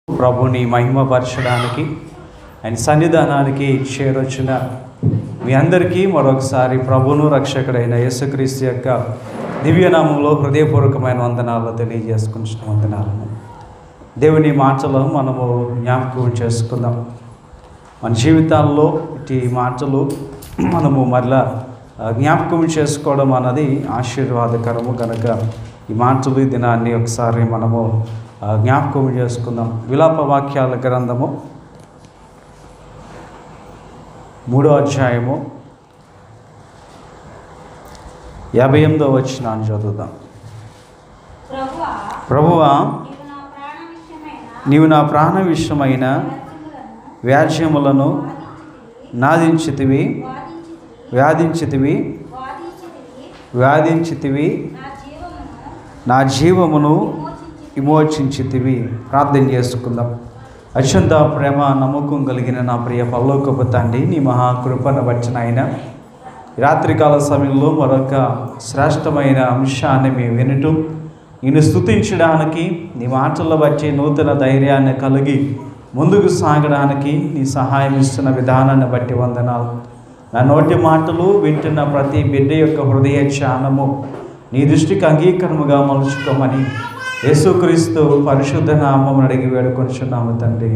ప్రభుని మహిమపరచడానికి ఆయన సన్నిధానానికి చేరొచ్చిన మీ అందరికీ మరొకసారి ప్రభును రక్షకుడైన యేసుక్రీస్తు యొక్క దివ్యనామంలో హృదయపూర్వకమైన వందనాలు తెలియజేసుకుంటున్న వందనాలను దేవుని మాటలు మనము జ్ఞాపకం చేసుకుందాం. మన జీవితాల్లో ఇటు మాటలు మనము మరలా జ్ఞాపకం చేసుకోవడం అన్నది ఆశీర్వాదకరము కనుక ఈ మాటలు ఈ దినాన్ని ఒకసారి మనము జ్ఞాపకం చేసుకుందాం. విలాప వాక్యాల గ్రంథము 3వ అధ్యాయము 58వ వచనాన్ని చదువుదాం. ప్రభువా, నీవు నా ప్రాణ విషయమైన వ్యాజ్యములను వ్యాధించితివి, నా జీవమును విమోచించితివి. ప్రార్థన చేసుకుందాం. అత్యంత ప్రేమ నమ్మకం కలిగిన నా ప్రియ పరలోకపు తండ్రి, నీ మహాకృపను వచ్చిన ఆయన రాత్రికాల సమయంలో మరొక శ్రేష్టమైన అంశాన్ని మేము వినటం, నిన్ను స్తుతించడానికి నీ మాటల్లో బట్టి నూతన ధైర్యాన్ని కలిగి ముందుకు సాగడానికి నీ సహాయం ఇస్తున్న విధానాన్ని బట్టి వందనాలు. నా నోటి మాటలు వింటున్న ప్రతి బిడ్డ యొక్క హృదయ ధ్యానము నీ దృష్టికి అంగీకారముగా మలుచుకోమని యేసుక్రీస్తు పరిశుద్ధ నామమును అడిగి వేడుకొనిచున్నాము తండ్రి,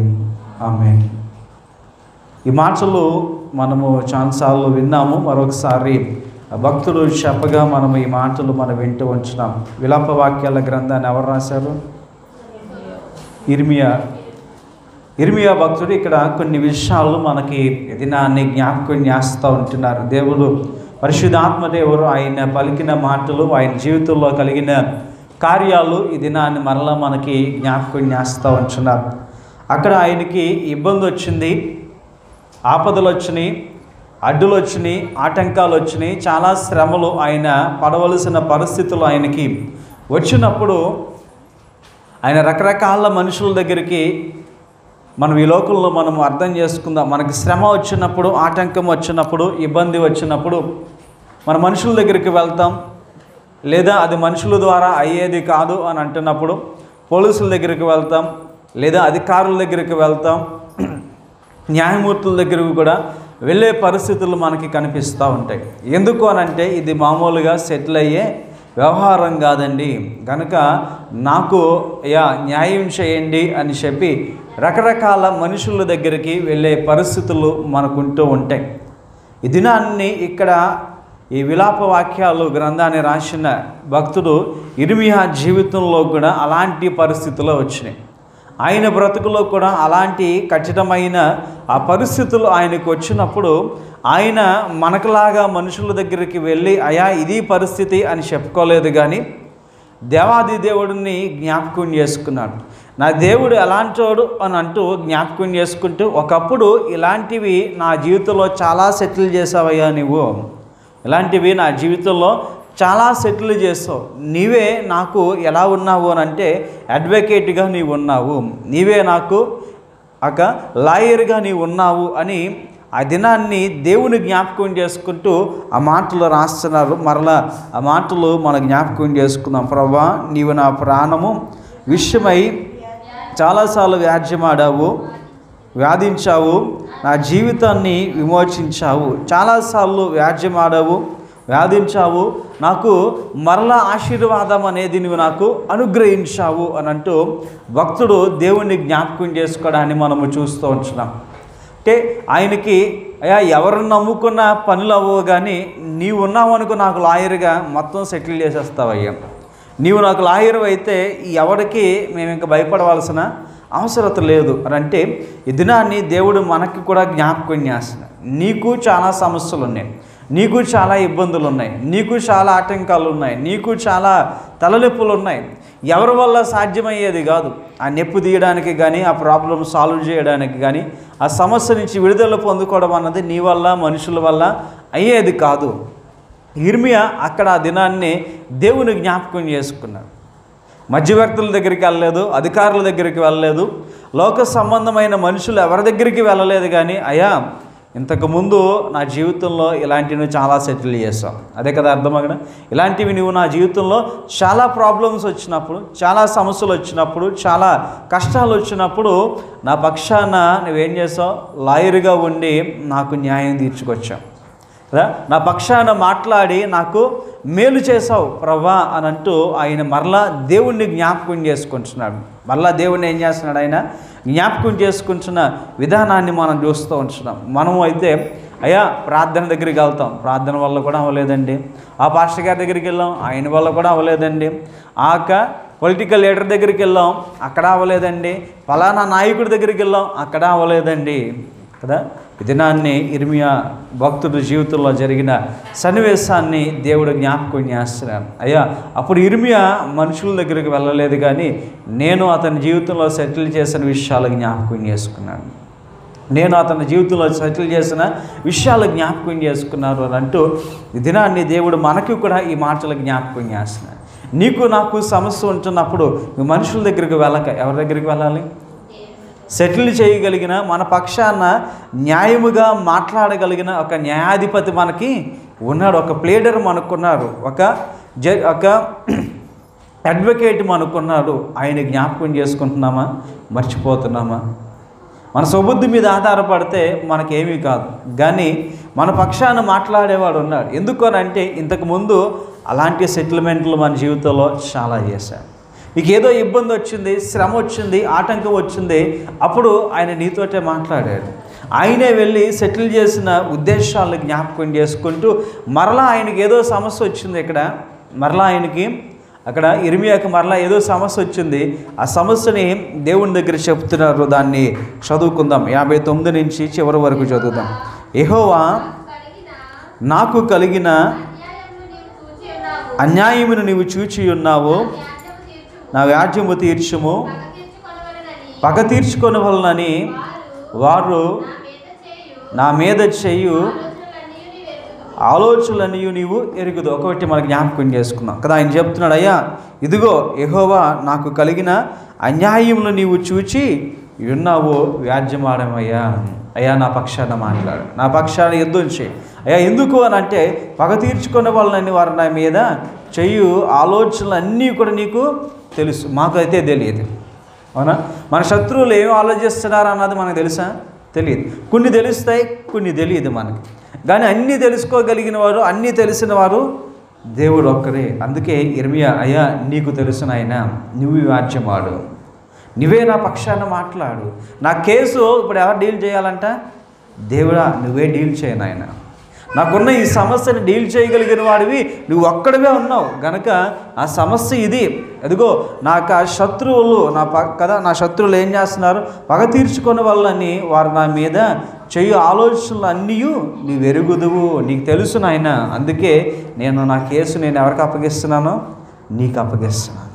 ఆమేన్. ఈ మాటలు మనము చాలాసార్లు విన్నాము. మరొకసారి భక్తుడు చెప్పగా మనము ఈ మాటలు మనం వింటూ ఉంచున్నాం. విలాప వాక్యాల గ్రంథాన్ని ఎవరు రాశారు? ఇర్మియా భక్తుడు ఇక్కడ కొన్ని విషయాలు మనకి దినాన్ని జ్ఞాపకం చేస్తూ ఉంటున్నారు. దేవుడు పరిశుద్ధాత్మదేవుడు ఆయన పలికిన మాటలు, ఆయన జీవితంలో కలిగిన కార్యాలు ఈ దినాన్ని మరలా మనకి జ్ఞాపకం చేస్తూ ఉంటున్నారు. అక్కడ ఆయనకి ఇబ్బంది వచ్చింది, ఆపదలు వచ్చినాయి, అడ్డులు వచ్చినాయి, ఆటంకాలు వచ్చినాయి, చాలా శ్రమలు ఆయన పడవలసిన పరిస్థితులు ఆయనకి వచ్చినప్పుడు ఆయన రకరకాల మనుషుల దగ్గరికి, మనం ఈ లోకంలో మనం అర్థం చేసుకుందాం, మనకి శ్రమ వచ్చినప్పుడు, ఆటంకం వచ్చినప్పుడు, ఇబ్బంది వచ్చినప్పుడు మన మనుషుల దగ్గరికి వెళ్తాం. లేదా అది మనుషుల ద్వారా అయ్యేది కాదు అని అంటున్నప్పుడు పోలీసుల దగ్గరికి వెళ్తాం, లేదా అధికారుల దగ్గరికి వెళ్తాం, న్యాయమూర్తుల దగ్గరకు కూడా వెళ్ళే పరిస్థితులు మనకి కనిపిస్తూ ఉంటాయి. ఎందుకు అనంటే ఇది మామూలుగా సెటిల్ అయ్యే వ్యవహారం కాదండి, కనుక నాకు న్యాయం చేయండి అని చెప్పి రకరకాల మనుషుల దగ్గరికి వెళ్ళే పరిస్థితులు మనకుంటూ ఉంటాయి. ఈ దినాన్ని ఇక్కడ ఈ విలాప వాక్యాలు గ్రంథాన్ని రాసిన భక్తుడు ఇర్మియా జీవితంలో కూడా అలాంటి పరిస్థితులు వచ్చినాయి. ఆయన బ్రతుకులో కూడా అలాంటి కఠినమైన ఆ పరిస్థితులు ఆయనకు వచ్చినప్పుడు ఆయన మనకులాగా మనుషుల దగ్గరికి వెళ్ళి అయా ఇది పరిస్థితి అని చెప్పుకోలేదు, కానీ దేవాది దేవుడిని జ్ఞాపకం చేసుకున్నాడు. నా దేవుడు ఎలాంటోడు అని అంటూ జ్ఞాపకం చేసుకుంటూ, ఒకప్పుడు ఇలాంటివి నా జీవితంలో చాలా సెటిల్ చేసావయ్యా, నువ్వు ఇలాంటివి నా జీవితంలో చాలా సెటిల్ చేస్తావు, నీవే నాకు ఎలా ఉన్నావు అని అంటే అడ్వకేట్గా నీవు ఉన్నావు, నీవే నాకు ఒక లాయర్గా నీవు ఉన్నావు అని ఆ దినాన్ని దేవుని జ్ఞాపకం చేసుకుంటూ ఆ మాటలు రాస్తున్నారు. మరలా ఆ మాటలు మనం జ్ఞాపకం చేసుకుందాం. ప్రభువా, నీవు నా ప్రాణము విషయమై చాలాసార్లు వ్యాధించావు, నా జీవితాన్ని విమోచించావు. చాలాసార్లు వ్యాధించావు, నాకు మరలా ఆశీర్వాదం అనేది నువ్వు నాకు అనుగ్రహించావు అని అంటూ భక్తుడు దేవుణ్ణి జ్ఞాపకం చేసుకోవడాన్ని మనము చూస్తూ ఉంటున్నాం. అంటే ఆయనకి ఎవరు నమ్ముకున్న పనులు అవ్వవు, కానీ నీవు ఉన్నావు అనుకో నాకు లాయర్గా మొత్తం సెటిల్ చేసేస్తావయ్యా, నీవు నాకు లాయర్ అయితే ఎవరికి మేము ఇంకా భయపడవలసిన అవసరం లేదు అని అంటే ఈ దినాన్ని దేవుడు మనకి కూడా జ్ఞాపకం చేస్తున్నాడు. నీకు చాలా సమస్యలు ఉన్నాయి, నీకు చాలా ఇబ్బందులు ఉన్నాయి, నీకు చాలా ఆటంకాలు ఉన్నాయి, నీకు చాలా తలనొప్పులు ఉన్నాయి. ఎవరి వల్ల సాధ్యమయ్యేది కాదు. ఆ నొప్పి తీయడానికి కానీ, ఆ ప్రాబ్లం సాల్వ్ చేయడానికి కానీ, ఆ సమస్య నుంచి విడుదల పొందుకోవడం అన్నది నీ వల్ల, మనుషుల వల్ల అయ్యేది కాదు. ఇర్మియా అక్కడ ఆ దినాన్ని దేవుని జ్ఞాపకం చేసుకున్నాడు. మధ్యవర్తుల దగ్గరికి వెళ్ళలేదు, అధికారుల దగ్గరికి వెళ్ళలేదు, లోక సంబంధమైన మనుషులు ఎవరి దగ్గరికి వెళ్ళలేదు, కానీ అయ్యా ఇంతకుముందు నా జీవితంలో ఇలాంటివి నువ్వు చాలా సెటిల్ చేసావు. అదే కదా అర్థం అక్కడ. ఇలాంటివి నువ్వు నా జీవితంలో చాలా ప్రాబ్లమ్స్ వచ్చినప్పుడు, చాలా సమస్యలు వచ్చినప్పుడు, చాలా కష్టాలు వచ్చినప్పుడు నా పక్షాన నువ్వేం చేసావు? లాయర్గా ఉండి నాకు న్యాయం తీర్చుకొచ్చావు కదా. నా పక్షాన మాట్లాడి నాకు మేలు చేసావు ప్రభా అని అంటూ ఆయన మరలా దేవుణ్ణి జ్ఞాపకం చేసుకుంటున్నాడు. మరలా దేవుణ్ణి ఏం చేస్తున్నాడు? ఆయన జ్ఞాపకం చేసుకుంటున్న విధానాన్ని మనం చూస్తూ ఉంటున్నాం. మనము అయితే అయ్యా ప్రార్థన దగ్గరికి వెళ్తాం, ప్రార్థన వల్ల కూడా అవ్వలేదండి. ఆ పాస్టర్ గారి దగ్గరికి వెళ్ళాం, ఆయన వల్ల కూడా అవ్వలేదండి. పొలిటికల్ లీడర్ దగ్గరికి వెళ్ళాం, అక్కడ అవ్వలేదండి. ఫలానా నాయకుడి దగ్గరికి వెళ్ళాం, అక్కడ అవ్వలేదండి కదా. ఈ దినాన్ని ఇర్మియా భక్తుడి జీవితంలో జరిగిన సన్నివేశాన్ని దేవుడు జ్ఞాపకం చేస్తున్నాడు. అయ్యా అప్పుడు ఇర్మియా మనుషుల దగ్గరికి వెళ్ళలేదు, కానీ నేను అతని జీవితంలో సెటిల్ చేసిన విషయాలు జ్ఞాపకం చేసుకున్నాను. నేను అతని జీవితంలో సెటిల్ చేసిన విషయాలు జ్ఞాపకం చేసుకున్నారు అని అంటూ ఈ దినాన్ని దేవుడు మనకి కూడా ఈ మాటలు జ్ఞాపకం చేస్తున్నాడు. నీకు నాకు సమస్య ఉంటున్నప్పుడు నువ్వు మనుషుల దగ్గరికి వెళ్ళక ఎవరి దగ్గరికి వెళ్ళాలి? సెటిల్ చేయగలిగిన, మన పక్షాన న్యాయముగా మాట్లాడగలిగిన ఒక న్యాయాధిపతి మనకి ఉన్నాడు, ఒక ప్లేడర్ మనకున్నారు, ఒక అడ్వకేట్ మనకున్నాడు. ఆయన జ్ఞాపకం చేసుకుంటున్నామా? మర్చిపోతున్నామా? మన సుబుద్ధి మీద ఆధారపడితే మనకేమీ కాదు, కానీ మన పక్షాన మాట్లాడేవాడు ఉన్నాడు. ఎందుకు అని అంటే ఇంతకుముందు అలాంటి సెటిల్మెంట్లు మన జీవితంలో చాలా చేశాడు. నీకు ఏదో ఇబ్బంది వచ్చింది, శ్రమ వచ్చింది, ఆటంకం వచ్చింది, అప్పుడు ఆయన నీతోటే మాట్లాడాడు. ఆయనే వెళ్ళి సెటిల్ చేసిన ఉద్దేశాలను జ్ఞాపకం చేసుకుంటూ మరలా ఆయనకి ఏదో సమస్య వచ్చింది. మరలా ఆయనకి అక్కడ ఇర్మియాకి మరలా ఏదో సమస్య వచ్చింది. ఆ సమస్యని దేవుని దగ్గర చెప్తున్నారు. దాన్ని చదువుకుందాం. 59 నుంచి చివరి వరకు చదువుదాం. యెహోవా నాకు కలిగిన అన్యాయమును నీవు చూచి ఉన్నావు, నా వ్యాజ్యము తీర్చుము, పగ తీర్చుకొనవలనని వారు నా మీద చేయు ఆలోచనలన్నీ నీవు ఎరుగుదు. ఒకటి మనకు జ్ఞాపకం చేసుకున్నాం కదా. ఆయన చెప్తున్నాడు, అయ్యా ఇదిగో యెహోవా నాకు కలిగిన అన్యాయములు నీవు చూచి ఉన్నావు, వ్యాజ్యమాడమయ్యా. అయ్యా నా పక్షాన మాట్లాడు, నా పక్షాన యుద్ధం చేయి. అయ్యా ఎందుకు అని అంటే పగ తీర్చుకునే వాళ్ళని వారు నా మీద చెయ్యు ఆలోచనలు అన్నీ కూడా నీకు తెలుసు, మాకైతే తెలియదు. అవునా? మన శత్రువులు ఏం ఆలోచిస్తున్నారు అన్నది మనకు తెలుసా? తెలియదు. కొన్ని తెలుస్తాయి, కొన్ని తెలియదు మనకి. కానీ అన్నీ తెలుసుకోగలిగిన వారు, అన్నీ తెలిసిన వారు దేవుడు ఒక్కరే. అందుకే ఇర్మియా, అయ్యా నీకు తెలుసు నాయన, నువ్వు వ్యాజ్యమాడు, నువ్వే నా పక్షాన మాట్లాడు. నా కేసు ఇప్పుడు ఎవరు డీల్ చేయాలంట? దేవుడా నువ్వే డీల్ చేయ నాయన. నాకున్న ఈ సమస్యను డీల్ చేయగలిగిన వాడివి నువ్వు ఒక్కడివే ఉన్నావు గనక ఆ సమస్య ఇది. అదిగో నాకు ఆ శత్రువులు నా శత్రువులు ఏం చేస్తున్నారు? పగ తీర్చుకునే వాళ్ళని వారు నా మీద చెయ్యి ఆలోచనలు అన్నీ నీవు ఎరుగుదువు, నీకు తెలుసు నాయన. అందుకే నా కేసు నేను ఎవరికి అప్పగిస్తున్నానో? నీకు అప్పగిస్తున్నాను.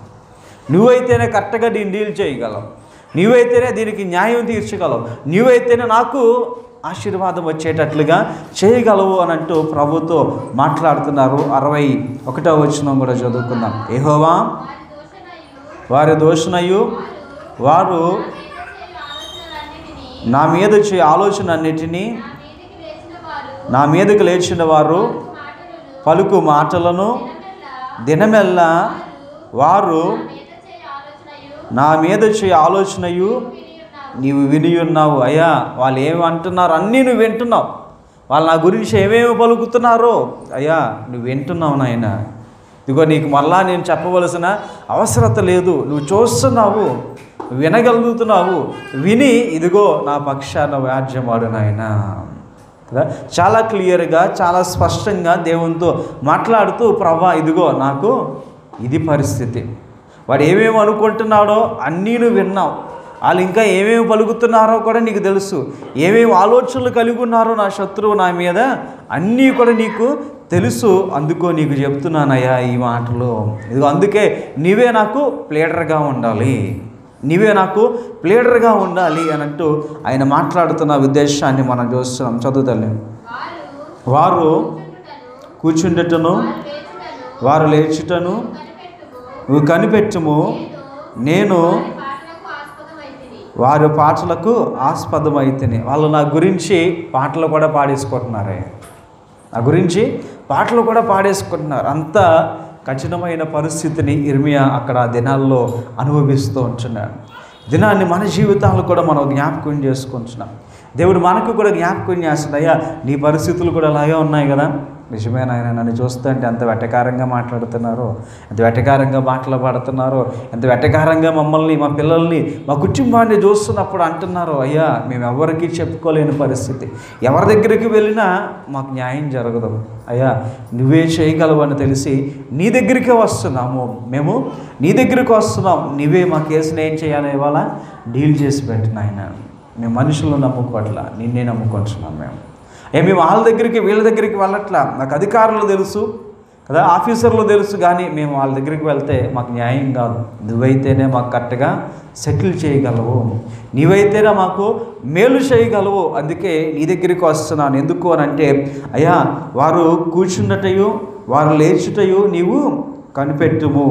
నువ్వైతేనే కరెక్ట్గా దీన్ని డీల్ చేయగలవు, నువ్వైతేనే దీనికి న్యాయం తీర్చగలవు, నువ్వైతేనే నాకు ఆశీర్వాదం వచ్చేటట్లుగా చేయగలవు అని అంటూ ప్రభుతో మాట్లాడుతున్నారు. 61వ వచనం కూడా చదువుకుందాం. యెహోవా వారి దోషణయు వారు నా మీద చే ఆలోచన అన్నిటినీ నా మీదకి లేచిన వారు పలుకు మాటలను దినమెల్లా వారు నా మీద చే ఆలోచనయు నీవు విని ఉన్నావు. అయ్యా వాళ్ళు ఏమంటున్నారు అన్నీ నువ్వు వింటున్నావు, వాళ్ళు నా గురించి ఏమేమి పలుకుతున్నారో అయ్యా నువ్వు వింటున్నావు నాయన. ఇదిగో నీకు మళ్ళా నేను చెప్పవలసిన అవసరత లేదు, నువ్వు చూస్తున్నావు, వినగలుగుతున్నావు. విని ఇదిగో నా పక్షాన వ్యాజ్యమాడు నాయన. చాలా క్లియర్గా, చాలా స్పష్టంగా దేవునితో మాట్లాడుతూ, ప్రభా ఇదిగో నాకు ఇది పరిస్థితి, వాడు ఏమేమి అనుకుంటున్నాడో అన్నీ నువ్వు విన్నావు, వాళ్ళు ఇంకా ఏమేమి పలుకుతున్నారో కూడా నీకు తెలుసు, ఏమేమి ఆలోచనలు కలిగి ఉన్నారో నా శత్రువు నా మీద అన్నీ కూడా నీకు తెలుసు. అందుకో నీకు చెప్తున్నానయ్యా ఈ మాటలు. ఇదిగో అందుకే నీవే నాకు ప్లేడర్గా ఉండాలి, నీవే నాకు ప్లేడర్గా ఉండాలి అని అంటూ ఆయన మాట్లాడుతున్న ఉద్దేశాన్ని మనం చూస్తున్నాం. చదువుతలే వారు కూర్చుండటను వారు లేచుటను నువ్వు కనిపెట్టుము, నేను వారి పాటలకు ఆస్పదమైతేనే. వాళ్ళు నా గురించి పాటలు కూడా పాడేసుకుంటున్నారే, నా గురించి పాటలు కూడా పాడేసుకుంటున్నారు. అంత కఠినమైన పరిస్థితిని ఇర్మియా అక్కడ ఆ దినాల్లో అనుభవిస్తూ ఉంటున్నాడు. దినాన్ని మన జీవితాలు కూడా మనం జ్ఞాపకం చేసుకుంటున్నాం. దేవుడు మనకు కూడా జ్ఞాపకం చేస్తున్నాడు. అయ్యా నీ పరిస్థితులు కూడా అలాగే ఉన్నాయి కదా. నిజమే నాయన, నన్ను చూస్తే అంటే ఎంత వెటకారంగా మాట్లాడుతున్నారో, ఎంత వెటకారంగా మాటలు పాడుతున్నారో, ఎంత వెటకారంగా మమ్మల్ని, మా పిల్లల్ని, మా కుటుంబాన్ని చూస్తున్నప్పుడు అంటున్నారు. అయ్యా మేము ఎవరికి చెప్పుకోలేని పరిస్థితి, ఎవరి దగ్గరికి వెళ్ళినా మాకు న్యాయం జరగదు. అయ్యా నువ్వే చేయగలవు అని తెలిసి నీ దగ్గరికే వస్తున్నాము, మేము నీ దగ్గరికి వస్తున్నాం. నువ్వే మా కేసుని ఏం చేయాలి, ఇవాళ డీల్ చేసి పెట్టిన ఆయన. మేము మనుషులను నమ్ముకోవట్లా, నిన్నే నమ్ముకుంటున్నాం. మేము వాళ్ళ దగ్గరికి వీళ్ళ దగ్గరికి వెళ్ళట్లా. నాకు అధికారులు తెలుసు కదా, ఆఫీసర్లు తెలుసు, కానీ మేము వాళ్ళ దగ్గరికి వెళ్తే మాకు న్యాయం కాదు. నువ్వైతేనే మాకు కరెక్ట్గా సెటిల్ చేయగలవు, నీవైతేనే మాకు మేలు చేయగలవు. అందుకే నీ దగ్గరికి వస్తున్నాను. ఎందుకు అని అంటే, అయ్యా వారు కూర్చున్నటయు వారు లేచుటయు నీవు కనిపెట్టుము.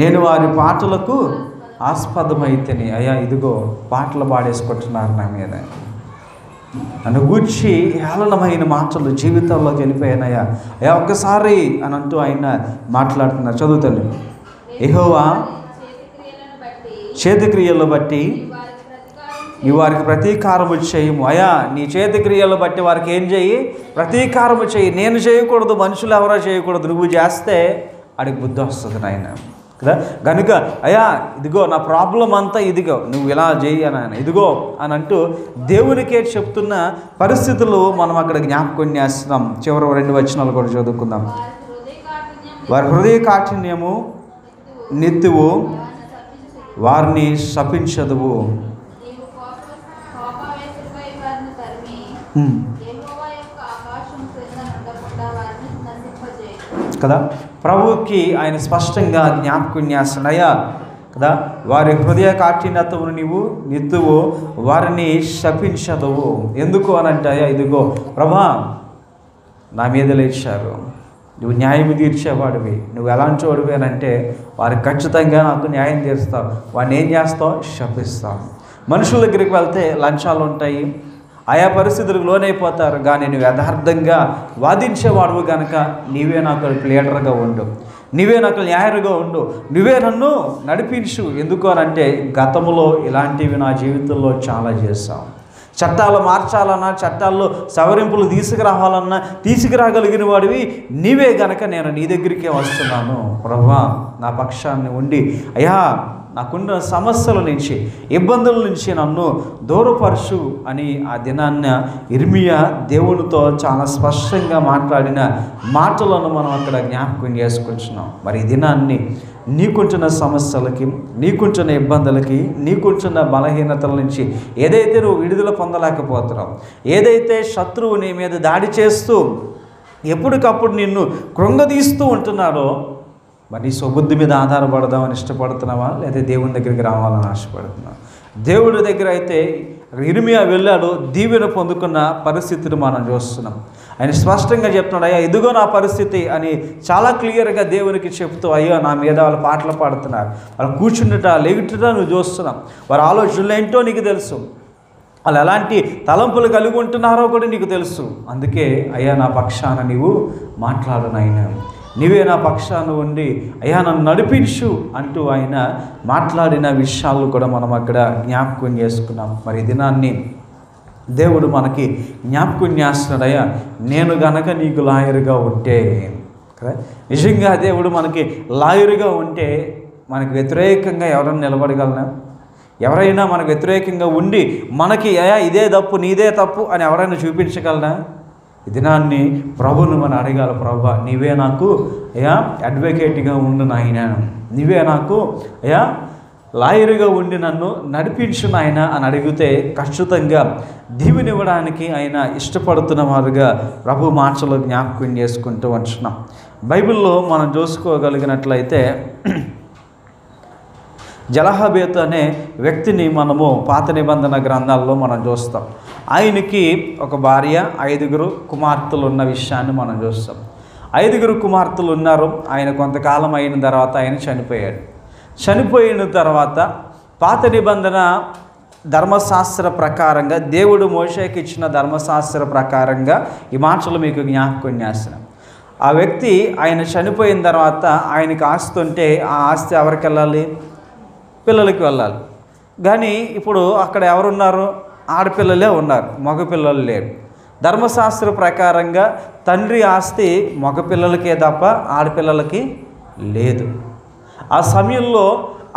నేను వారి పాటలకు ఆస్పదమైతేనే. అయ్యా ఇదిగో పాటలు పాడేసుకుంటున్నారు నా మీద, నన్ను గూర్చి హేళనమైన మాటలు జీవితంలోకి వెళ్ళిపోయానయ్యా. అయ్యా ఒక్కసారి అని అంటూ ఆయన మాట్లాడుతున్నారు. చదువుతాను. యెహోవా చేతి క్రియలను బట్టి నీ వారికి ప్రతీకారము చేయము. అయ్యా నీ చేతి క్రియలను బట్టి వారికి ఏం చేయి, ప్రతీకారము చేయి. నేను చేయకూడదు, మనుషులు ఎవరో చేయకూడదు, నువ్వు చేస్తే వాడికి బుద్ధి వస్తుంది నాయన కదా. కనుక అయ్యా ఇదిగో నా ప్రాబ్లం అంతా ఇదిగో, నువ్వు ఇలా చేయి అని ఇదిగో అని అంటూ దేవునికే చెప్తున్న పరిస్థితులు మనం అక్కడ జ్ఞాపకం చేస్తున్నాం. చివరి 2 వచనాలు కూడా చదువుకుందాం. వారి హృదయ కాఠిన్యము నెత్తువు, వారిని శపించదువు. కదా ప్రభువుకి ఆయన స్పష్టంగా జ్ఞాపకం చేస్తున్నాయా కదా. వారి హృదయ కాఠిన్యతను నీవు నెత్తువు, వారిని శపించదువు. ఎందుకు అని అంటాయా, ఇదిగో ప్రభా నా మీద లేచారు, నువ్వు న్యాయం తీర్చేవాడివి, నువ్వు ఎలాంటి వాడివి అని అంటే వారికి ఖచ్చితంగా నాకు న్యాయం తీరుస్తావు. వాడిని ఏం చేస్తావు, శపిస్తావు. మనుషుల దగ్గరికి వెళ్తే లంచాలు ఉంటాయి, ఆయా పరిస్థితులకు లోనైపోతారు. కానీ నువ్వు యథార్థంగా వాదించేవాడువు కనుక నీవే నాకు లీడర్గా ఉండు, నువ్వే నాకు న్యాయరుగా ఉండు, నువ్వే నన్ను నడిపించు. ఎందుకు అని అంటే గతంలో ఇలాంటివి నా జీవితంలో చాలా చేశావు. చట్టాలు మార్చాలన్నా, చట్టాల్లో సవరింపులు తీసుకురావాలన్నా తీసుకురాగలిగిన వాడివి నీవే గనక నేను నీ దగ్గరికే వస్తున్నాను. ప్రభువా నా పక్షాన్ని ఉండి అయ్యా నాకున్న సమస్యల నుంచి, ఇబ్బందుల నుంచి నన్ను దూరపరచు అని ఆ దినాన్న ఇర్మియా దేవునితో చాలా స్పష్టంగా మాట్లాడిన మాటలను మనం అక్కడ జ్ఞాపకం చేసుకుంటున్నాం. మరి ఈ దినాన్ని నీకుంటున్న సమస్యలకి, నీకుంటున్న ఇబ్బందులకి, నీకుంటున్న బలహీనతల నుంచి ఏదైతే నువ్వు విడుదల పొందలేకపోతున్నావు, ఏదైతే శత్రువు నీ మీద దాడి చేస్తూ ఎప్పటికప్పుడు నిన్ను కృంగదీస్తూ ఉంటున్నాడో, మరి నీ స్వబుద్ధి మీద ఆధారపడదామని ఇష్టపడుతున్నావా, లేదా దేవుని దగ్గరికి రావాలని ఆశపడుతున్నావా? దేవుడి దగ్గర అయితే ఇర్మియా వెళ్ళాడు, దీవెన పొందుకున్న పరిస్థితిని మనం చూస్తున్నాం. ఆయన స్పష్టంగా చెప్తున్నాడు, అయ్యా ఇదిగో నా పరిస్థితి అని చాలా క్లియర్గా దేవునికి చెప్తూ, అయ్యో నా మీద వాళ్ళు పాటలు పాడుతున్నారు, వాళ్ళు కూర్చుండట లేగుట నువ్వు చూస్తున్నాం, వారి ఆలోచనలు ఏంటో నీకు తెలుసు, వాళ్ళు ఎలాంటి తలంపులు కలిగి ఉంటున్నారో కూడా నీకు తెలుసు. అందుకే అయ్యా నా పక్షాన నీవు మాట్లాడు నాయనా, నీవే నా పక్షాన ఉండి అయ్యా నన్ను నడిపించు అంటూ ఆయన మాట్లాడిన విషయాలు కూడా మనం అక్కడ జ్ఞాపకం చేసుకున్నాం. మరి ఈ దినాన్ని దేవుడు మనకి జ్ఞాపకం చేస్తున్నాడు, అయ్యా నేను గనక నీకు లాయరుగా ఉంటే కదా. నిజంగా దేవుడు మనకి లాయరుగా ఉంటే మనకు వ్యతిరేకంగా ఎవరైనా నిలబడగలనా? ఎవరైనా మనకు వ్యతిరేకంగా ఉండి మనకి అయ్యా ఇదే తప్పు నీదే తప్పు అని ఎవరైనా చూపించగలనా? ఈ దినాన్ని ప్రభువును మనం అడగాలి, ప్రభు నీవే నాకు అయ్యా అడ్వకేట్గా ఉండు నాయన, నీవే నాకు అయ్యా లాయరుగా ఉండి నన్ను నడిపించు నాయన అని అడిగితే ఖచ్చితంగా దీవెనివ్వడానికి ఆయన ఇష్టపడుతున్న వారుగా ప్రభు మాటలు జ్ఞాపకం చేసుకుంటూ ఉంటున్నాం. బైబిల్లో మనం చూసుకోగలిగినట్లయితే జలహబేతు అనే వ్యక్తిని మనము పాత నిబంధన గ్రంథాల్లో మనం చూస్తాం. ఆయనకి ఒక భార్య, 5 కుమార్తెలు ఉన్న విషయాన్ని మనం చూస్తాం. 5 కుమార్తెలు ఉన్నారు. ఆయన కొంతకాలం అయిన తర్వాత ఆయన చనిపోయాడు. చనిపోయిన తర్వాత పాత నిబంధన ధర్మశాస్త్ర ప్రకారంగా, దేవుడు మోషేకి ఇచ్చిన ధర్మశాస్త్ర ప్రకారంగా ఈ మాటలు మీకు జ్ఞాపకం చేస్తున్నాను. ఆ వ్యక్తి ఆయన చనిపోయిన తర్వాత ఆయనకి ఆస్తి ఉంటే ఆ ఆస్తి ఎవరికి వెళ్ళాలి? పిల్లలకి వెళ్ళాలి. కానీ ఇప్పుడు అక్కడ ఎవరున్నారు? ఆడపిల్లలే ఉన్నారు, మగపిల్లలు లేరు. ధర్మశాస్త్ర ప్రకారంగా తండ్రి ఆస్తి మగపిల్లలకే తప్ప ఆడపిల్లలకి లేదు. ఆ సమయంలో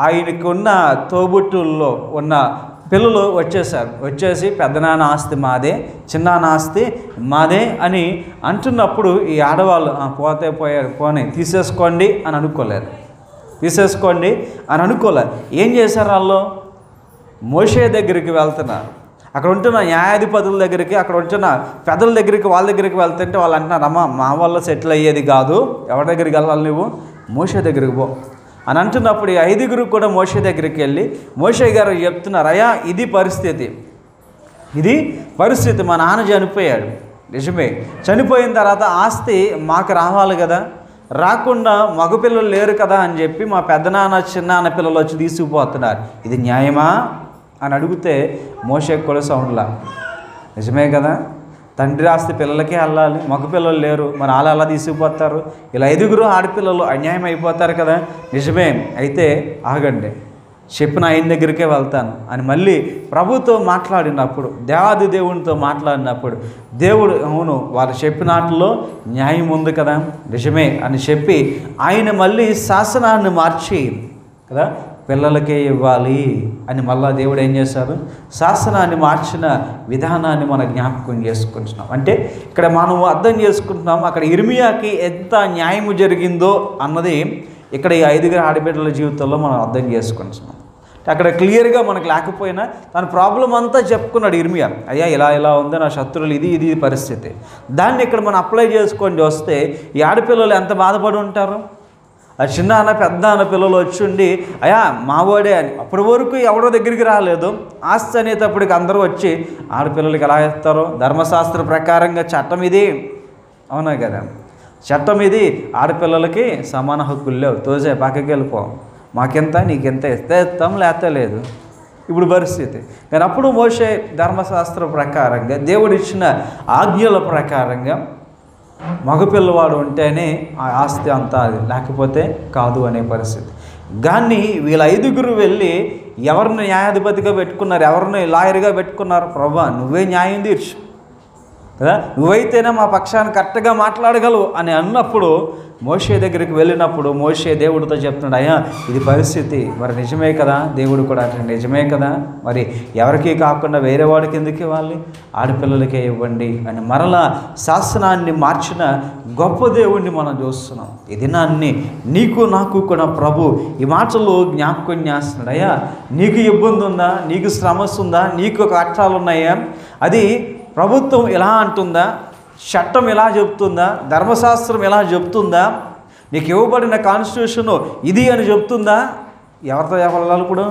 ఆయనకు ఉన్న తోబుట్టుల్లో ఉన్న పిల్లలు వచ్చేసి పెద్దనాన్న ఆస్తి మాదే, చిన్నాన్న ఆస్తి మాదే అని అంటున్నప్పుడు ఈ ఆడవాళ్ళు పోనీ తీసేసుకోండి అని అనుకోలేదు. ఏం చేశారు? వాళ్ళు మోషే దగ్గరికి వెళ్తున్నారు. అక్కడ ఉంటున్న న్యాయాధిపతుల దగ్గరికి, అక్కడ ఉంటున్న పెద్దల దగ్గరికి, వాళ్ళ దగ్గరికి వెళ్తుంటే వాళ్ళు అంటున్నారు, అమ్మ మా వల్ల సెటిల్ అయ్యేది కాదు, ఎవరి దగ్గరికి వెళ్ళాలి నువ్వు? మోషే దగ్గరికి పో అని అంటున్నప్పుడు ఈ 5 కూడా మోషే దగ్గరికి వెళ్ళి మోషే గారు చెప్తున్నారు, అయ్యా ఇది పరిస్థితి, మా నాన్న చనిపోయాడు, నిజమే. చనిపోయిన తర్వాత ఆస్తి మాకు రావాలి కదా, రాకుండా మగపిల్లలు లేరు కదా అని చెప్పి మా పెద్దనాన్న చిన్నాన్న పిల్లలు వచ్చి తీసుకుపోతున్నారు, ఇది న్యాయమా అని అడిగితే మోషేకి కూడా సౌండ్లా, నిజమే కదా, తండ్రి ఆస్తి పిల్లలకే వెళ్ళాలి, మగపిల్లలు లేరు, మరి వాళ్ళు అలా తీసుకుపోతారు, ఇలా 5 ఆడపిల్లలు అన్యాయం అయిపోతారు కదా, నిజమే, అయితే ఆగండి, చెప్పిన ఆయన దగ్గరికే వెళ్తాను అని మళ్ళీ ప్రభుతో మాట్లాడినప్పుడు, దేవాది దేవునితో మాట్లాడినప్పుడు దేవుడు అవును వారు చెప్పినట్లో న్యాయం ఉంది కదా, నిజమే అని చెప్పి ఆయన మళ్ళీ శాసనాన్ని మార్చి కదా పిల్లలకే ఇవ్వాలి అని మళ్ళా దేవుడు ఏం చేశారు? శాసనాన్ని మార్చిన విధానాన్ని మనం జ్ఞాపకం చేసుకుంటున్నాం. అంటే ఇక్కడ మనం అర్థం చేసుకుంటున్నాం, అక్కడ ఇర్మియాకి ఎంత న్యాయము జరిగిందో అన్నది ఇక్కడ ఈ 5 ఆడబిడ్డల జీవితంలో మనం అర్థం చేసుకుంటున్నాం. అక్కడ క్లియర్గా మనకు లేకపోయినా తన ప్రాబ్లం అంతా చెప్పుకున్నాడు ఇర్మియా, అయ్యా ఇలా ఉంది, నా శత్రువులు ఇది పరిస్థితి. దాన్ని ఇక్కడ మనం అప్లై చేసుకొని వస్తే ఈ ఆడపిల్లలు ఎంత బాధపడి ఉంటారు? ఆ చిన్న అన్న పెద్ద అన్న పిల్లలు వచ్చి ఉండి అయ్యా మావాడే అని, అప్పటి వరకు ఎవరో దగ్గరికి రాలేదు, ఆస్తి అనేటప్పటికి అందరూ వచ్చి ఆడపిల్లలకి ఎలా ఇస్తారో, ధర్మశాస్త్ర ప్రకారంగా చట్టం ఇది, అవునా కదా, చట్టం ఇది, ఆడపిల్లలకి సమాన హక్కులు లేవు, తోసే పక్కకి వెళ్ళిపో, మాకెంత నీకెంత ఇస్తే ఇస్తాం, లేకపోతే లేదు. ఇప్పుడు పరిస్థితి. కానీ అప్పుడు మోషే ధర్మశాస్త్ర ప్రకారంగా దేవుడు ఇచ్చిన ఆజ్ఞల ప్రకారంగా మగపిల్లవాడు ఉంటేనే ఆ ఆస్తి అంతా, అది లేకపోతే కాదు అనే పరిస్థితి. కానీ వీళ్ళ 5 వెళ్ళి ఎవరిని న్యాయాధిపతిగా పెట్టుకున్నారు, ఎవరిని లాయర్గా పెట్టుకున్నారు? ప్రభువా నువ్వే న్యాయం తీర్చు కదా, నువ్వైతేనే మా పక్షాన్ని కరెక్ట్గా మాట్లాడగలవు అని అన్నప్పుడు మోషే దగ్గరికి వెళ్ళినప్పుడు మోషే దేవుడితో చెప్తున్నాడు, అయ్యా ఇది పరిస్థితి, మరి నిజమే కదా, దేవుడు కూడా అంటే నిజమే కదా, మరి ఎవరికి కాకుండా వేరే వాడికి ఎందుకు ఇవ్వాలి, ఆడపిల్లలకే ఇవ్వండి అని మరలా శాసనాన్ని మార్చిన గొప్ప దేవుణ్ణి మనం చూస్తున్నాం. ఈ దినాన్ని నీకు నాకు కూడా ప్రభు ఈ మాటలు జ్ఞాపకం చేస్తున్నాడు, అయ్యా నీకు ఇబ్బంది ఉందా, నీకు శ్రమస్సు ఉందా, నీకు కష్టాలు ఉన్నాయా, అది ప్రభుత్వం ఎలా అంటుందా, చట్టం ఎలా చెప్తుందా, ధర్మశాస్త్రం ఎలా చెప్తుందా, నీకు ఇవ్వబడిన కాన్స్టిట్యూషను ఇది అని చెప్తుందా, ఎవరితో వెళ్ళాలి? ఇప్పుడు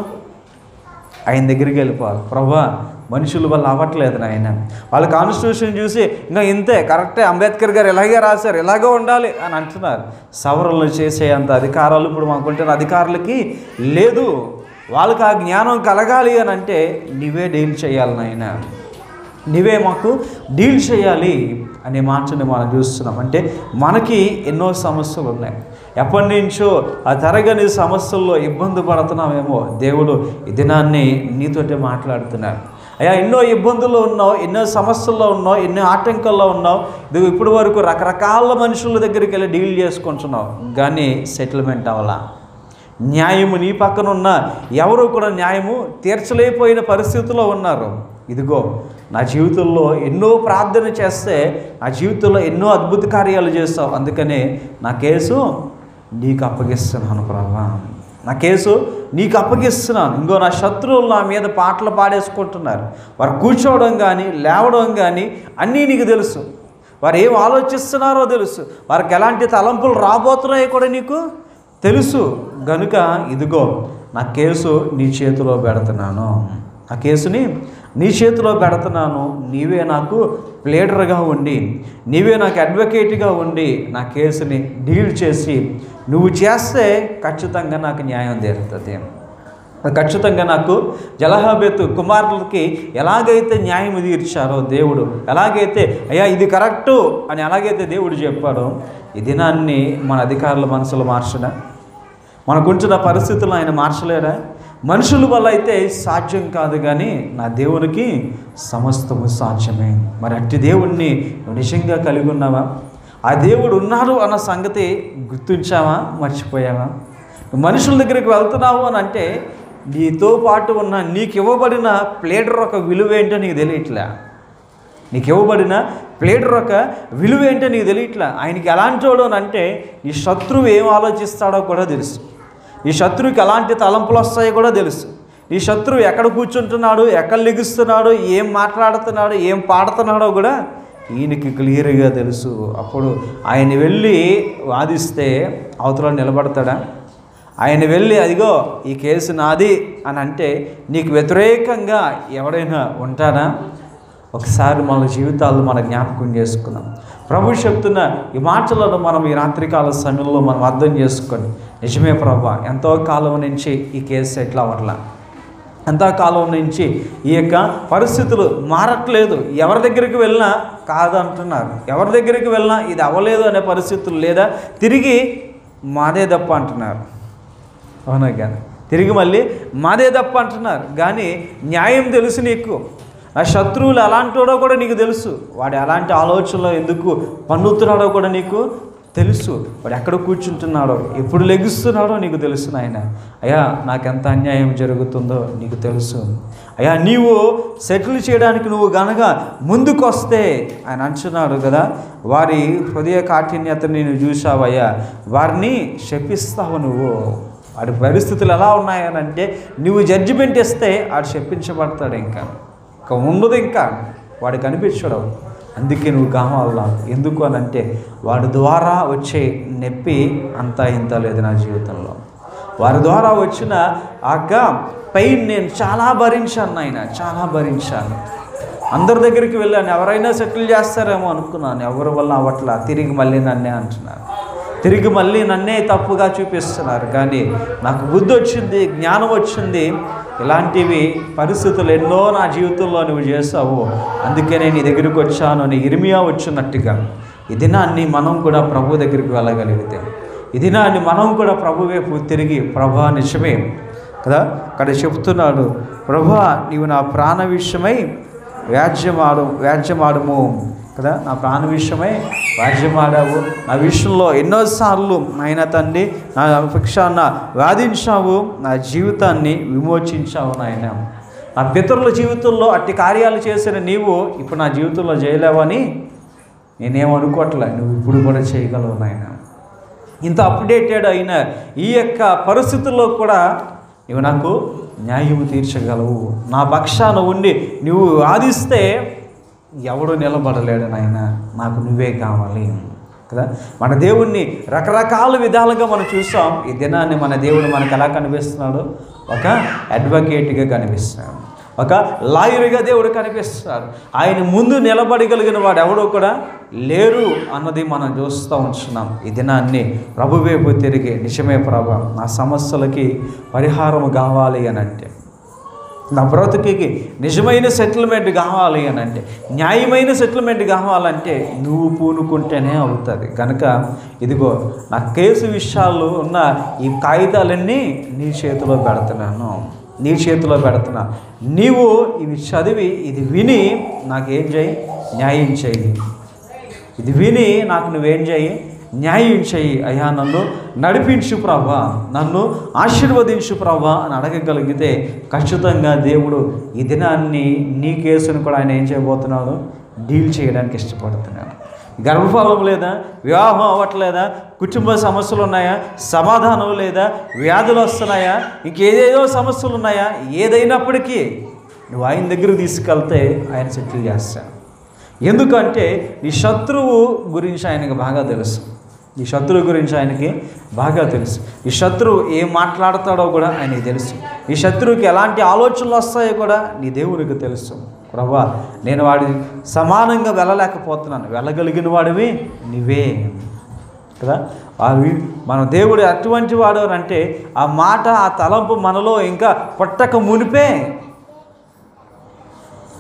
ఆయన దగ్గరికి వెళ్ళిపోవాలి. ప్రభువా మనుషుల వల్ల అవ్వట్లేదు నాయన, వాళ్ళ కాన్స్టిట్యూషన్ చూసి ఇంకా ఇంతే కరెక్టే, అంబేద్కర్ గారు ఇలాగే రాశారు, ఇలాగే ఉండాలి అని అంటున్నారు. సవరణలు చేసే అంత అధికారాలు ఇప్పుడు మాకుంటున్న అధికారులకి లేదు. వాళ్ళకి ఆ జ్ఞానం కలగాలి అని అంటే నీవే డీల్ చేయాలి నాయన, నీవే మాకు డీల్ చేయాలి అనే మాటని మనం చూస్తున్నాం. అంటే మనకి ఎన్నో సమస్యలు ఉన్నాయి, ఎప్పటి నుంచో ఆ తరగని సమస్యల్లో ఇబ్బంది పడుతున్నామేమో, దేవుడు ఈ దినాన్ని నీతోటే మాట్లాడుతున్నాడు. అయ్యా ఎన్నో ఇబ్బందుల్లో ఉన్నావు, ఎన్నో సమస్యల్లో ఉన్నావు, ఎన్నో ఆటంకాల్లో ఉన్నావు, ఇది ఇప్పటి వరకు రకరకాల మనుషుల దగ్గరికి వెళ్ళి డీల్ చేసుకుంటున్నావు, కానీ సెటిల్మెంట్ అవ్వాలా, న్యాయము నీ పక్కన ఉన్న ఎవరు కూడా న్యాయము తీర్చలేకపోయిన పరిస్థితుల్లో ఉన్నారు. ఇదిగో నా జీవితంలో ఎన్నో ప్రార్థన చేస్తే నా జీవితంలో ఎన్నో అద్భుత కార్యాలు చేస్తావు, అందుకనే నా కేసు నీకు అప్పగిస్తున్నాను ప్రభువా, నా కేసు నీకు అప్పగిస్తున్నాను. ఇంకో నా శత్రువులు నా మీద పాటలు పాడేసుకుంటున్నారు, వారు కూర్చోవడం కానీ లేవడం కానీ అన్నీ నీకు తెలుసు, వారు ఏం ఆలోచిస్తున్నారో తెలుసు, వారికి ఎలాంటి తలంపులు రాబోతున్నాయో కూడా నీకు తెలుసు. గనుక ఇదిగో నా కేసు నీ చేతిలో పెడుతున్నాను, ఆ కేసుని నీ చేతిలో పెడుతున్నాను, నీవే నాకు ప్లేడర్గా ఉండి, నీవే నాకు అడ్వకేట్గా ఉండి నా కేసుని డీల్ చేసి నువ్వు చేస్తే ఖచ్చితంగా నాకు న్యాయం తీరుతుంది. ఖచ్చితంగా నాకు జలహాబెతు కుమారులకి ఎలాగైతే న్యాయం తీర్చారో దేవుడు, ఎలాగైతే అయ్యా ఇది కరెక్టు అని ఎలాగైతే దేవుడు చెప్పాడో, ఈ దినాన్ని మన అధికారుల మనసులు మార్చడా, మనకుంటున్న పరిస్థితులను ఆయన మార్చలేడా? మనుషుల వల్ల అయితే సాధ్యం కాదు, కానీ నా దేవునికి సమస్తము సాధ్యమే. మరి అట్టి దేవుణ్ణి నువ్వు నిజంగా కలిగి ఉన్నావా? ఆ దేవుడు ఉన్నాడు అన్న సంగతి గుర్తించావా, మర్చిపోయావా? మనుషుల దగ్గరికి వెళ్తున్నావు అని అంటే నీతో పాటు ఉన్న నీకు ఇవ్వబడిన ప్లేటర్ ఒక విలువ ఏంటో నీకు తెలియట్లే. నీకు ఇవ్వబడిన ప్లేటర్ ఒక విలువ ఏంటో నీకు తెలియట్లే. ఆయనకి ఎలాంటి వాడు అని అంటే నీ శత్రువు ఏం ఆలోచిస్తాడో కూడా తెలుసు. నీ శత్రువుకి ఎలాంటి తలంపులు వస్తాయో కూడా తెలుసు. నీ శత్రువు ఎక్కడ కూర్చుంటున్నాడు, ఎక్కడ లెగుస్తున్నాడు, ఏం మాట్లాడుతున్నాడు, ఏం పాడుతున్నాడో కూడా ఈయనకి క్లియర్గా తెలుసు. అప్పుడు ఆయన వెళ్ళి వాదిస్తే అవతల నిలబడతాడా? ఆయన వెళ్ళి అదిగో ఈ కేసు నాది అని అంటే నీకు వ్యతిరేకంగా ఎవరైనా ఉంటాడా? ఒకసారి మన జీవితాల్లో మన జ్ఞాపకం చేసుకున్నాం. ప్రభు చెప్తున్న ఈ మాటలను మనం ఈ రాత్రికాల సమయంలో మనం అర్థం చేసుకొని, నిజమే ప్రభు, ఎంతో కాలం నుంచి ఈ కేసు ఎట్లా అవ్వట్లా, ఎంతకాలం నుంచి ఈ యొక్క పరిస్థితులు మారట్లేదు, ఎవరి దగ్గరికి వెళ్ళినా కాదంటున్నారు, ఎవరి దగ్గరికి వెళ్ళినా ఇది అవ్వలేదు అనే పరిస్థితులు, లేదా తిరిగి మాదే తప్ప అంటున్నారు. అవునా? కానీ తిరిగి మళ్ళీ మాదే తప్ప అంటున్నారు. కానీ న్యాయం తెలుసు నీకు. ఆ శత్రువులు ఎలాంటివాడో కూడా నీకు తెలుసు. వాడు ఎలాంటి ఆలోచనలో ఎందుకు పన్నుతున్నాడో కూడా నీకు తెలుసు. వాడు ఎక్కడ కూర్చుంటున్నాడో, ఎప్పుడు లెగుస్తున్నాడో నీకు తెలుసు. నాయన అయ్యా నాకెంత అన్యాయం జరుగుతుందో నీకు తెలుసు. అయ్యా నీవు సెటిల్ చేయడానికి నువ్వు గనక ముందుకు వస్తే, ఆయన అంటున్నాడు కదా, వారి హృదయ కాఠిన్యతని నువ్వు చూసావయ్యా, వారిని శపిస్తావు నువ్వు. వాడి పరిస్థితులు ఎలా ఉన్నాయనంటే నువ్వు జడ్జిమెంట్ ఇస్తే వాడు శపించబడతాడు. ఇంకా ఉండదు, ఇంకా వాడు కనిపించడు. అందుకే నువ్వు కావాలా. ఎందుకు అని అంటే వాడి ద్వారా వచ్చే నొప్పి అంతా ఇంత లేదు నా జీవితంలో. వారి ద్వారా వచ్చిన ఆ పెయిన్ నేను చాలా భరించాను నాయన, చాలా భరించాను. అందరి దగ్గరికి వెళ్ళాను, ఎవరైనా సెటిల్ చేస్తారేమో అనుకున్నాను, ఎవరి వల్ల అవ్వట్లా. తిరిగి మళ్ళీ నన్నే అంటున్నారు, తిరిగి మళ్ళీ నన్నే తప్పుగా చూపిస్తున్నారు. కానీ నాకు బుద్ధి వచ్చింది, జ్ఞానం వచ్చింది. ఇలాంటివి పరిస్థితులు ఎన్నో నా జీవితంలో నువ్వు చేసావు, అందుకే నేను నీ దగ్గరికి వచ్చాను అని ఇర్మియా వచ్చినట్టుగా ఈ దినాన్ని మనం కూడా ప్రభు దగ్గరికి వెళ్ళగలిగితే, ఈ దినాన్ని మనం కూడా ప్రభు వైపు తిరిగి, ప్రభా నిజమే కదా అక్కడ చెప్తున్నాడు, ప్రభా నీవు నా ప్రాణ విషయమై వ్యాజ్యమాడము కదా, నా ప్రాణ విషయమై వ్యాజ్యమాడావు. నా విషయంలో ఎన్నోసార్లు నాయన తండ్రి నా పక్షాన వాదించావు, నా జీవితాన్ని విమోచించావు నాయన. నా పితరుల జీవితంలో అట్టి కార్యాలు చేసిన నీవు ఇప్పుడు నా జీవితంలో చేయలేవని నేనేమనుకోవట్లే, నువ్వు ఇప్పుడు కూడా చేయగలవు నాయన. ఇంత అప్డేటెడ్ అయిన ఈ యొక్క పరిస్థితుల్లో కూడా నువ్వు నాకు న్యాయం తీర్చగలవు. నా పక్షాన ఉండి నువ్వు వాదిస్తే ఎవడు నిలబడలేడు నాయన, నాకు నువ్వే కావాలి కదా. మన దేవుణ్ణి రకరకాల విధాలుగా మనం చూసాం. ఈ దినాన్ని మన దేవుడు మనకు ఎలా కనిపిస్తున్నాడు? ఒక అడ్వకేట్గా కనిపిస్తున్నాడు, ఒక లాయర్గా దేవుడు కనిపిస్తున్నాడు. ఆయన ముందు నిలబడగలిగిన వాడు ఎవడో కూడా లేరు అన్నది మనం చూస్తూ ఉంటున్నాం. ఈ దినాన్ని ప్రభు వైపు తిరిగి, నిజమే ప్రభు నా సమస్యలకి పరిహారం కావాలి అని అంటే, నా బ్రతుకి నిజమైన సెటిల్మెంట్ కావాలి అని అంటే, న్యాయమైన సెటిల్మెంట్ కావాలంటే నువ్వు పూనుకుంటేనే అవుతుంది. కనుక ఇదిగో నా కేసు విషయాలు ఉన్న ఈ కాగితాలన్నీ నీ చేతిలో పెడుతున్నా, నీవు ఇవి చదివి ఇది విని నాకేం చేయి, న్యాయం చేయి. ఇది విని నాకు నువ్వేం చేయి, న్యాయం చేయి. అయ్యా నన్ను నడిపించు ప్రభా, నన్ను ఆశీర్వదించు ప్రభా అని అడగగలిగితే ఖచ్చితంగా దేవుడు ఈ దినాన్ని నీ కేసును కూడా ఆయన ఏం చేయబోతున్నాడు, డీల్ చేయడానికి ఇష్టపడుతున్నాడు. గర్భఫలం లేదా, వివాహం అవ్వట్లేదా, కుటుంబ సమస్యలు ఉన్నాయా, సమాధానం లేదా, వ్యాధులు వస్తున్నాయా, ఇంకేదేదో సమస్యలు ఉన్నాయా, ఏదైనప్పటికీ నువ్వు ఆయన దగ్గరకు తీసుకెళ్తే ఆయన సెటిల్ చేస్తాడు. ఎందుకంటే నీ శత్రువు గురించి ఆయనకు బాగా తెలుసు. ఈ శత్రువు గురించి ఆయనకి బాగా తెలుసు. ఈ శత్రువు ఏం మాట్లాడతాడో కూడా ఆయనకి తెలుసు. ఈ శత్రువుకి ఎలాంటి ఆలోచనలు వస్తాయో కూడా నీ దేవునికి తెలుసు. ప్రభా నేను వాడి సమానంగా వెళ్ళలేకపోతున్నాను, వెళ్ళగలిగిన వాడివి నువ్వే. కదా. అవి మన దేవుడు అటువంటి వాడు అంటే ఆ మాట ఆ తలంపు మనలో ఇంకా పుట్టక మునిపే,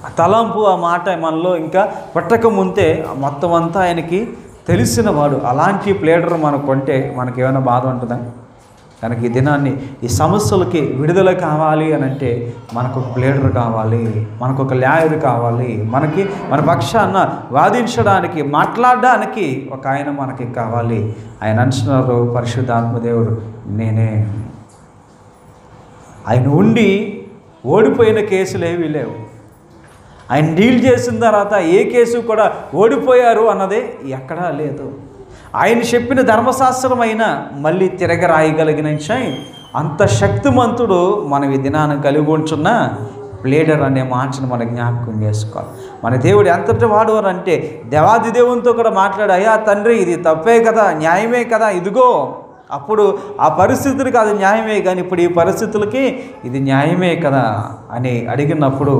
ఆ తలంపు ఆ మాట మనలో ఇంకా పుట్టక ముందే మొత్తం అంతా ఆయనకి తెలిసిన వాడు. అలాంటి ప్లేడర్ మనకు కొంటే మనకి ఏమైనా బాధ ఉంటుందా? కనుక ఈ దినాన్ని ఈ సమస్యలకి విడుదల కావాలి అని అంటే మనకు ఒక ప్లేడర్ కావాలి, మనకు ఒక లాయర్ కావాలి, మన పక్షాన వాదించడానికి మాట్లాడడానికి ఒక ఆయన మనకి కావాలి. ఆయన అంటున్నారు పరిశుద్ధాత్మదేవుడు నేనే. ఆయన ఉండి ఓడిపోయిన కేసులు ఏవీ లేవు. ఆయన డీల్ చేసిన తర్వాత ఏ కేసు కూడా ఓడిపోయారు అన్నదే ఎక్కడా లేదు. ఆయన చెప్పిన ధర్మశాస్త్రం అయినా మళ్ళీ తిరగరాయగలిగిన అంత శక్తిమంతుడు మనం ఈ దినాన్ని కలిగి ఉంటున్న ప్లేడర్ అనే మాటను మనం జ్ఞాపకం చేసుకోవాలి. మన దేవుడు ఎంతటి వాడు అని అంటే దేవాది దేవునితో కూడా మాట్లాడు, అయ్యా తండ్రి ఇది తప్పే కదా, న్యాయమే కదా, ఇదిగో అప్పుడు ఆ పరిస్థితులకి అది న్యాయమే, కానీ ఇప్పుడు ఈ పరిస్థితులకి ఇది న్యాయమే కదా అని అడిగినప్పుడు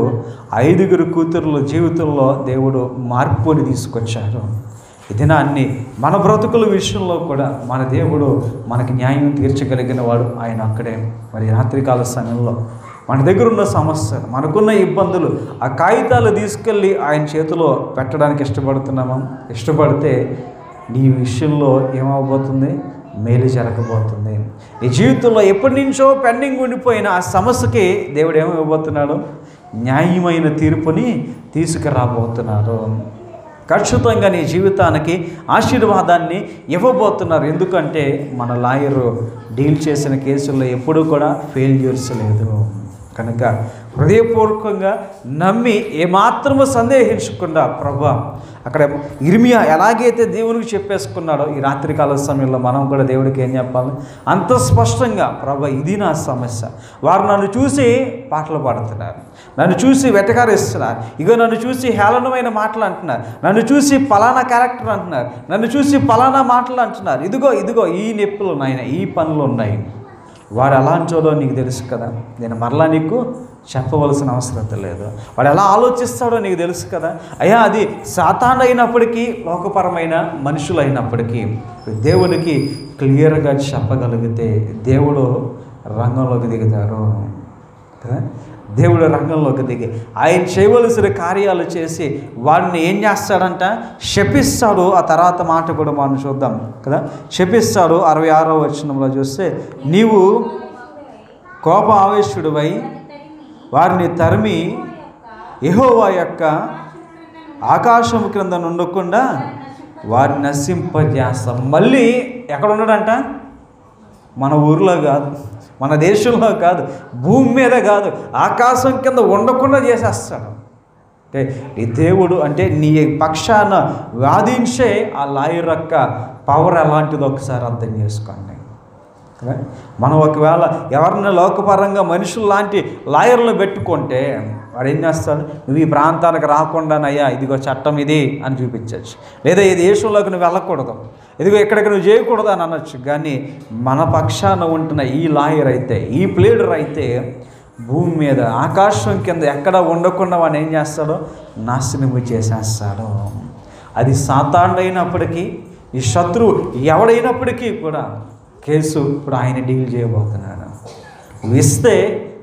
5 కూతుర్ల జీవితంలో దేవుడు మార్పుని తీసుకొచ్చారు. ఈ దినాన్ని మన బ్రతుకుల విషయంలో కూడా మన దేవుడు మనకి న్యాయం తీర్చగలిగిన వాడు ఆయన అక్కడే. మరి రాత్రికాల సమయంలో మన దగ్గర ఉన్న సమస్యలు, మనకున్న ఇబ్బందులు, ఆ కాగితాలు తీసుకెళ్ళి ఆయన చేతిలో పెట్టడానికి ఇష్టపడుతున్నామా? ఇష్టపడితే నీ విషయంలో ఏమవబోతుంది? మేలు జరగబోతుంది. నీ జీవితంలో ఎప్పటి నుంచో పెండింగ్ ఉండిపోయిన ఆ సమస్యకి దేవుడు ఏమైపోతున్నాడు? న్యాయమైన తీర్పుని తీసుకురాబోతున్నారు. ఖచ్చితంగా నీ జీవితానికి ఆశీర్వాదాన్ని ఇవ్వబోతున్నారు. ఎందుకంటే మన లాయరు డీల్ చేసిన కేసుల్లో ఎప్పుడూ కూడా ఫెయిల్యూర్స్ లేదు. కనుక హృదయపూర్వకంగా నమ్మి ఏమాత్రము సందేహించకుండా ప్రభా, అక్కడ ఇర్మియా ఎలాగైతే దేవునికి చెప్పేసుకున్నాడో ఈ రాత్రికాల సమయంలో మనం కూడా దేవుడికి ఏం చెప్పాలి? అంత స్పష్టంగా ప్రభా ఇది నా సమస్య. వారు నన్ను చూసి పాటలు పాడుతున్నారు, నన్ను చూసి వెటకారిస్తున్నారు, ఇగో నన్ను చూసి హేళనమైన మాటలు అంటున్నారు, నన్ను చూసి పలానా క్యారెక్టర్ అంటున్నారు, నన్ను చూసి పలానా మాటలు అంటున్నారు, ఇదిగో ఈ నొప్పులు ఉన్నాయి, ఈ పనులు ఉన్నాయి. వాడు ఎలా అంటాడో నీకు తెలుసు కదా, నేను మరలా నీకు చెప్పవలసిన అవసరం లేదు. వాడు ఎలా ఆలోచిస్తాడో నీకు తెలుసు కదా. అయ్యా అది సాతాను అయినప్పటికీ, లోకపరమైన మనుషులు అయినప్పటికీ దేవునికి క్లియర్గా చెప్పగలిగితే దేవుడు రంగంలోకి దిగుతారు కదా. దేవుడు రంగంలోకి దిగి ఆయన చేయవలసిన కార్యాలు చేసి వాడిని ఏం చేస్తాడంట? శపిస్తాడు. ఆ తర్వాత మాట కూడా మనం చూద్దాం కదా. శపిస్తాడు. 66వ వచనంలో చూస్తే, నీవు కోప ఆవేశుడివై వారిని తరిమి యెహోవా యొక్క ఆకాశం క్రింద నుండకుండా వారిని నశింపజేస్తాం. మళ్ళీ ఎక్కడ ఉన్నాడంట? మన ఊరిలో కాదు, మన దేశంలో కాదు, భూమి మీద కాదు, ఆకాశం కింద ఉండకుండా చేసేస్తాడు. అంటే నీ దేవుడు అంటే నీ పక్షాన వాదించే ఆ లాయర్ యొక్క పవర్ ఎలాంటిదో ఒకసారి అర్థం చేసుకోండి. మనం ఒకవేళ ఎవరిని లోకపరంగా మనుషులు లాంటి లాయర్లు పెట్టుకుంటే వాడు ఏం చేస్తాడు? నువ్వు ఈ ప్రాంతానికి రాకుండానయ్యా ఇదిగో చట్టం ఇది అని చూపించవచ్చు, లేదా ఈ దేశంలోకి నువ్వు వెళ్ళకూడదు, ఇదిగో ఇక్కడికి నువ్వు చేయకూడదు అని అనొచ్చు. కానీ మన పక్షాన ఉంటున్న ఈ లాయర్ అయితే, ఈ ప్లేడర్ అయితే భూమి మీద ఆకాశం కింద ఎక్కడ ఉండకుండా వాడు ఏం చేస్తాడో నాశనము చేసేస్తాడు. అది సాతాను అయినప్పటికీ, ఈ శత్రువు ఎవడైనప్పటికీ కూడా కేసు ఇప్పుడు ఆయన డీల్ చేయబోతున్నాడు. నువ్వు ఇస్తే,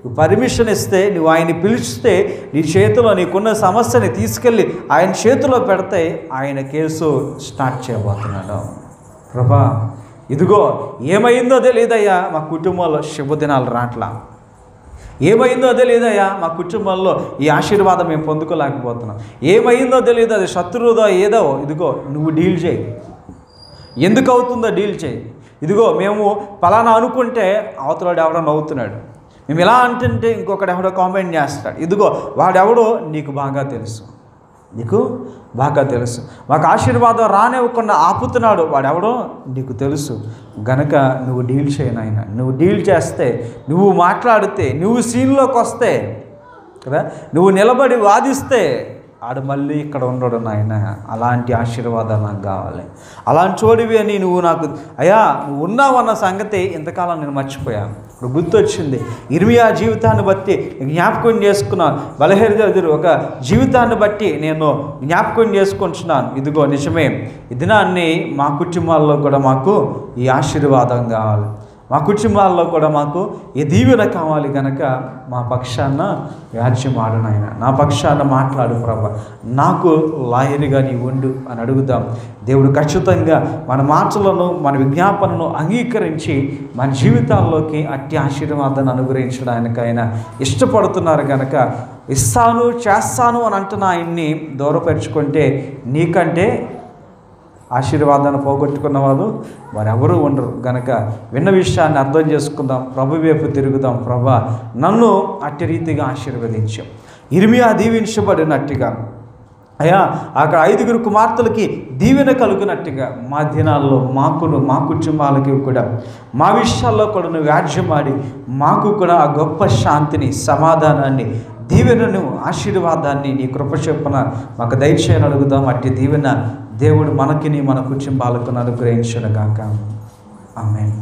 నువ్వు పర్మిషన్ ఇస్తే, నువ్వు ఆయన్ని పిలిస్తే, నీ చేతిలో నీకున్న సమస్యని తీసుకెళ్ళి ఆయన చేతిలో పెడితే ఆయన కేసు స్టార్ట్ చేయబోతున్నాడు. ప్రభా ఇదిగో ఏమైందో తెలియదయ్యా మా కుటుంబంలో శుభదినాలు రాట్లా, ఏమైందో తెలియదయ్యా మా కుటుంబంలో ఈ ఆశీర్వాదం మేము పొందుకోలేకపోతున్నాం, ఏమైందో తెలియదు, అది శత్రువుదో ఏదో, ఇదిగో నువ్వు డీల్ చేయి. ఎందుకు అవుతుందో డీల్ చేయి. ఇదిగో మేము పలానా అనుకుంటే అవతలాడు ఎవడో నవ్వుతున్నాడు, మేము ఎలా అంటుంటే ఇంకొకడు ఎవడో కామెంట్ చేస్తాడు, ఇదిగో వాడెవడో నీకు బాగా తెలుసు, నీకు బాగా తెలుసు, మాకు ఆశీర్వాదం రానివ్వకుండా ఆపుతున్నాడు వాడెవడో నీకు తెలుసు. గనక నువ్వు డీల్ చేయనాయన, నువ్వు డీల్ చేస్తే, నువ్వు మాట్లాడితే, నువ్వు సీన్లోకి వస్తే కదా, నువ్వు నిలబడి వాదిస్తే ఆడు మళ్ళీ ఇక్కడ ఉండడు నాయన. అలాంటి ఆశీర్వాదాలు నాకు కావాలి. అలాంటి చోడివి అని నువ్వు నాకు అయ్యా నువ్వు ఉన్నావన్న సంగతి ఇంతకాలం నేను మర్చిపోయాను. ఇప్పుడు గుర్తొచ్చింది. ఇర్మియా జీవితాన్ని బట్టి జ్ఞాపకం చేసుకున్నాను. బలహీనత ఒక జీవితాన్ని బట్టి నేను జ్ఞాపకం చేసుకుంటున్నాను. ఇదిగో నిజమే, ఈ దినాన్ని మా కుటుంబాల్లో కూడా మాకు ఈ ఆశీర్వాదం కావాలి. మా కుటుంబాల్లో కూడా మాకు ఈ దీవెన కావాలి కనుక మా పక్షాన వ్యాజ్యం ఆడు నాయన, నా పక్షాన మాట్లాడు ప్రభా, నాకు లాయరుగా నీ ఉండు అని అడుగుదాం. దేవుడు ఖచ్చితంగా మన మాటలను మన విజ్ఞాపనను అంగీకరించి మన జీవితాల్లోకి అట్టి ఆశీర్వాదాన్ని అనుగ్రహించడానికి ఆయన ఇష్టపడుతున్నారు కనుక ఇస్తాను చేస్తాను అని అంటున్న ఆయన్ని దూరపరుచుకుంటే నీకంటే ఆశీర్వాదాన్ని పోగొట్టుకున్న వాళ్ళు మరెవరూ ఉండరు. గనక విన్న విషయాన్ని అర్థం చేసుకుందాం, ప్రభు వైపు తిరుగుదాం. ప్రభా నన్ను అట్టి రీతిగా ఆశీర్వదించాం. ఇర్మియా దీవించబడినట్టుగా అయ్యా అక్కడ 5 కుమార్తెలకి దీవెన కలుగునట్టుగా మా దినాల్లో మా కుటుంబాలకి కూడా మా విషయాల్లో కూడా నువ్వు వ్యాజ్యమాడి మాకు కూడా ఆ గొప్ప శాంతిని, సమాధానాన్ని, దీవెనను, ఆశీర్వాదాన్ని నీ కృప చొప్పున మాకు దయచేయని అడుగుదాం. అట్టి దీవెన దేవుడు మనకిని మన కుటుంబాలకు అనుగ్రహించును గాక. ఆమేన్.